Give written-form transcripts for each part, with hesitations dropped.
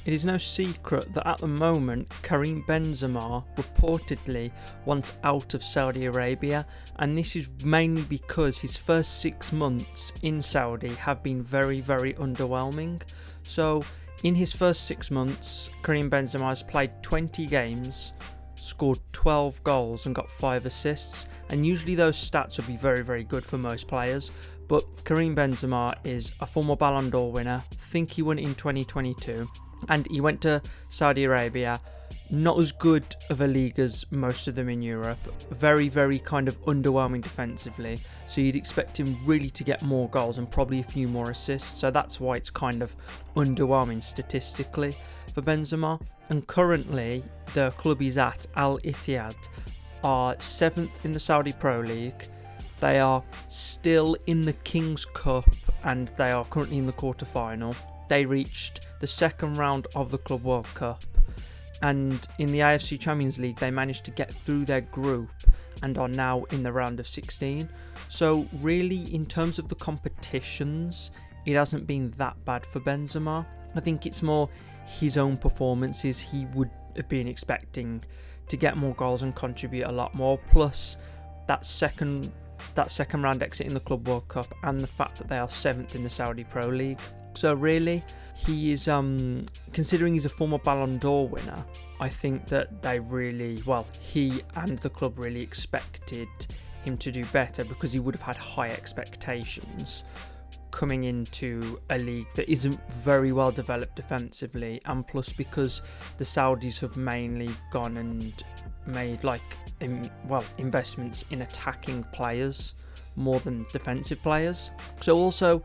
It is no secret that at the moment Karim Benzema reportedly wants out of Saudi Arabia, and this is mainly because his first 6 months in Saudi have been very, very underwhelming. So in his first 6 months, Karim Benzema has played 20 games, scored 12 goals and got 5 assists, and usually those stats would be very, very good for most players. But Karim Benzema is a former Ballon d'Or winner. I think he won it in 2022. And he went to Saudi Arabia, not as good of a league as most of them in Europe, very, very kind of underwhelming defensively, so you'd expect him really to get more goals and probably a few more assists, so that's why it's kind of underwhelming statistically for Benzema. And currently, the club he's at, Al Ittihad, are 7th in the Saudi Pro League. They are still in the King's Cup and they are currently in the quarter-final. They reached the second round of the Club World Cup, and in the AFC Champions League they managed to get through their group and are now in the round of 16. So really, in terms of the competitions, it hasn't been that bad for Benzema. I think it's more his own performances. He would have been expecting to get more goals and contribute a lot more, plus that second round exit in the Club World Cup and the fact that they are 7th in the Saudi Pro League. So really, he is, considering he's a former Ballon d'Or winner, I think that they really, he and the club really expected him to do better, because he would have had high expectations coming into a league that isn't very well developed defensively, and plus because the Saudis have mainly gone and made investments in attacking players more than defensive players. So also,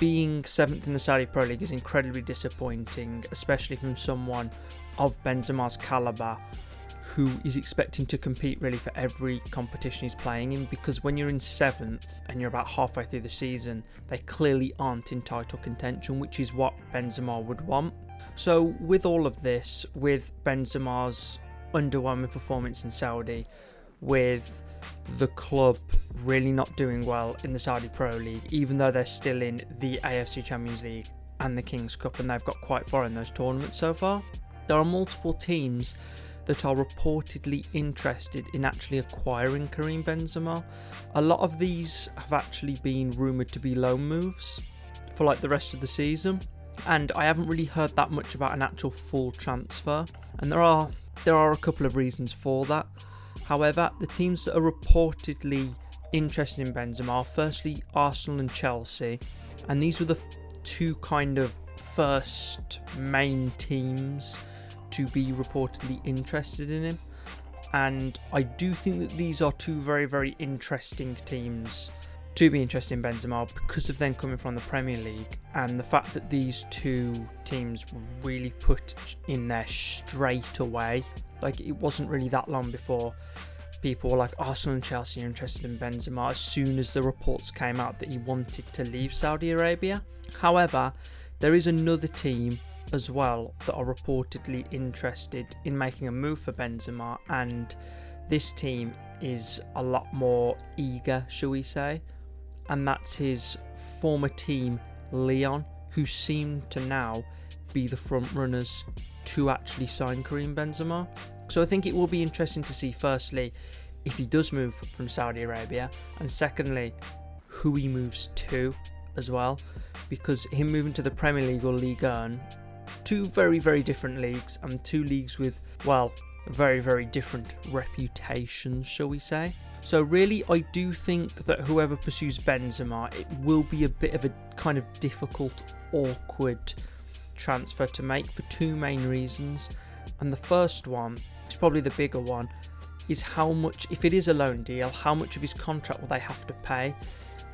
being 7th in the Saudi Pro League is incredibly disappointing, especially from someone of Benzema's calibre, who is expecting to compete really for every competition he's playing in, because when you're in 7th and you're about halfway through the season, they clearly aren't in title contention, which is what Benzema would want. So with all of this, with Benzema's underwhelming performance in Saudi, with the club really not doing well in the Saudi Pro League, even though they're still in the AFC Champions League and the King's Cup, and they've got quite far in those tournaments so far, there are multiple teams that are reportedly interested in actually acquiring Karim Benzema. A lot of these have actually been rumoured to be loan moves for the rest of the season, and I haven't really heard that much about an actual full transfer, and there are a couple of reasons for that. However, the teams that are reportedly interested in Benzema are firstly Arsenal and Chelsea, and these were the two kind of first main teams to be reportedly interested in him. And I do think that these are two very, very interesting teams to be interested in Benzema, because of them coming from the Premier League, and the fact that these two teams were really put in there straight away. It wasn't really that long before people were like, Arsenal and Chelsea are interested in Benzema, as soon as the reports came out that he wanted to leave Saudi Arabia. However, there is another team as well that are reportedly interested in making a move for Benzema, and this team is a lot more eager, shall we say, and that's his former team Lyon, who seem to now be the front runners to actually sign Karim Benzema. So I think it will be interesting to see, firstly, if he does move from Saudi Arabia, and secondly, who he moves to as well, because him moving to the Premier League or Ligue 1, two very, very different leagues, and two leagues with, very, very different reputations, shall we say. So really, I do think that whoever pursues Benzema, it will be a bit of a kind of difficult, awkward transfer to make for two main reasons. And the first one, is probably the bigger one, is how much, if it is a loan deal, how much of his contract will they have to pay?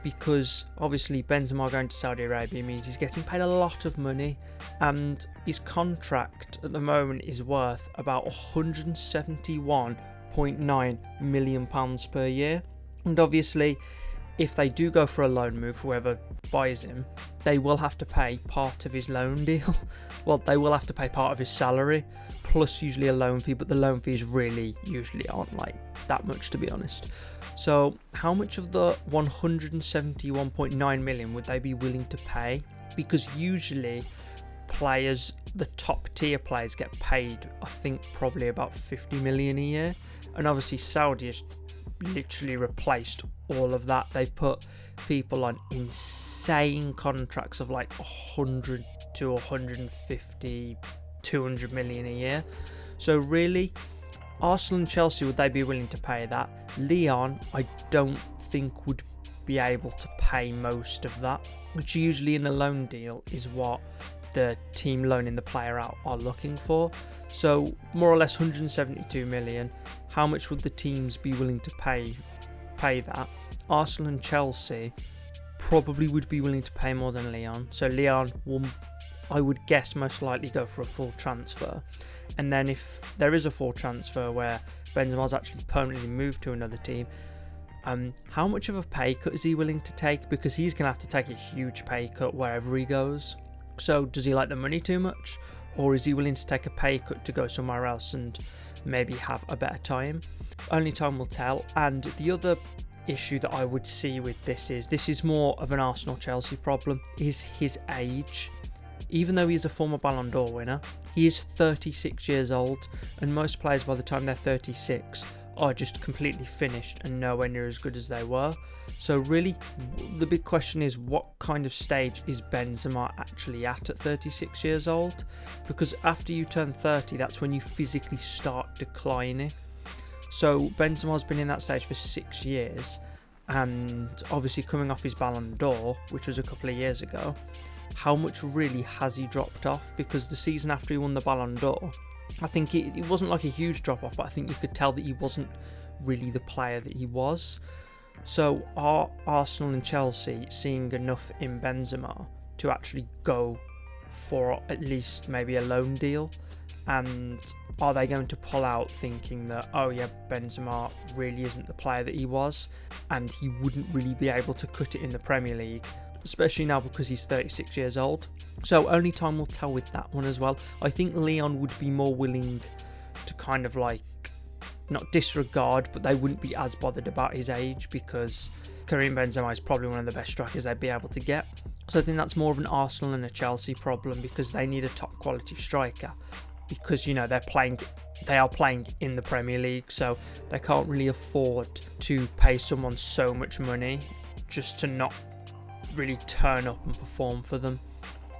Because obviously Benzema going to Saudi Arabia means he's getting paid a lot of money, and his contract at the moment is worth about £171.9 million per year. And obviously, if they do go for a loan move, whoever buys him, they will have to pay part of his loan deal. They will have to pay part of his salary, plus usually a loan fee, but the loan fees really usually aren't that much, to be honest. So how much of the 171.9 million would they be willing to pay? Because usually players, the top tier players, get paid, I think, probably about 50 million a year. And obviously Saudi has literally replaced all of that. They put people on insane contracts of like 100 to 150, 200 million a year. So really, Arsenal and Chelsea, would they be willing to pay that? Lyon, I don't think would be able to pay most of that, which usually in a loan deal is what the team loaning the player out are looking for. So more or less 172 million. How much would the teams be willing to pay that? Arsenal and Chelsea probably would be willing to pay more than Lyon. So Lyon will, I would guess, most likely go for a full transfer. And then if there is a full transfer where Benzema's actually permanently moved to another team, how much of a pay cut is he willing to take? Because he's going to have to take a huge pay cut wherever he goes. So does he like the money too much? Or is he willing to take a pay cut to go somewhere else and maybe have a better time? Only time will tell. And the other issue that I would see with this is more of an Arsenal-Chelsea problem, is his age. Even though he's a former Ballon d'Or winner, he is 36 years old, and most players by the time they're 36 are just completely finished and nowhere near as good as they were. So really, the big question is, what kind of stage is Benzema actually at 36 years old? Because after you turn 30, that's when you physically start declining. So Benzema's been in that stage for 6 years, and obviously coming off his Ballon d'Or, which was a couple of years ago, how much really has he dropped off? Because the season after he won the Ballon d'Or, I think it wasn't like a huge drop off, but I think you could tell that he wasn't really the player that he was. So are Arsenal and Chelsea seeing enough in Benzema to actually go for at least maybe a loan deal? And are they going to pull out thinking that, oh yeah, Benzema really isn't the player that he was, and he wouldn't really be able to cut it in the Premier League, especially now because he's 36 years old? So only time will tell with that one as well. I think Lyon would be more willing to kind of like, not disregard, but they wouldn't be as bothered about his age, because Karim Benzema is probably one of the best strikers they'd be able to get. So I think that's more of an Arsenal and a Chelsea problem, because they need a top quality striker, because, you know, they are playing in the Premier League, so they can't really afford to pay someone so much money just to not really turn up and perform for them,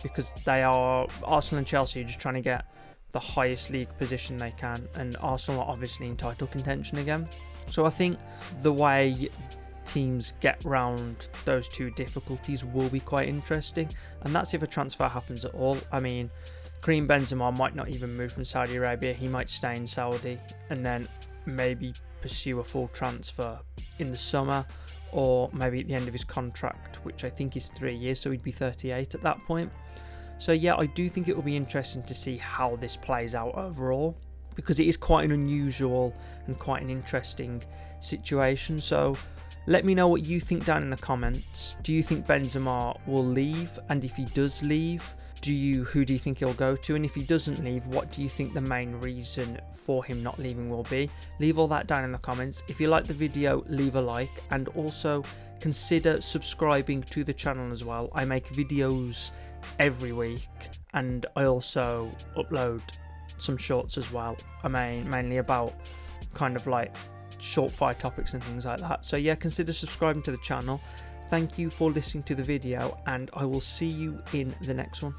because Arsenal and Chelsea are just trying to get the highest league position they can, and Arsenal are obviously in title contention again. So I think the way teams get round those two difficulties will be quite interesting, and that's if a transfer happens at all. I mean, Karim Benzema might not even move from Saudi Arabia, he might stay in Saudi and then maybe pursue a full transfer in the summer, or maybe at the end of his contract, which I think is 3 years, so he'd be 38 at that point. So yeah, I do think it will be interesting to see how this plays out overall, because it is quite an unusual and quite an interesting situation. So let me know what you think down in the comments. Do you think Benzema will leave? And if he does leave, who do you think he'll go to? And if he doesn't leave, what do you think the main reason for him not leaving will be? Leave all that down in the comments. If you like the video, leave a like, and also consider subscribing to the channel as well. I make videos every week, and I also upload some shorts as well. I mean, mainly about kind of like short fire topics and things like that. So yeah, consider subscribing to the channel. Thank you for listening to the video, and I will see you in the next one.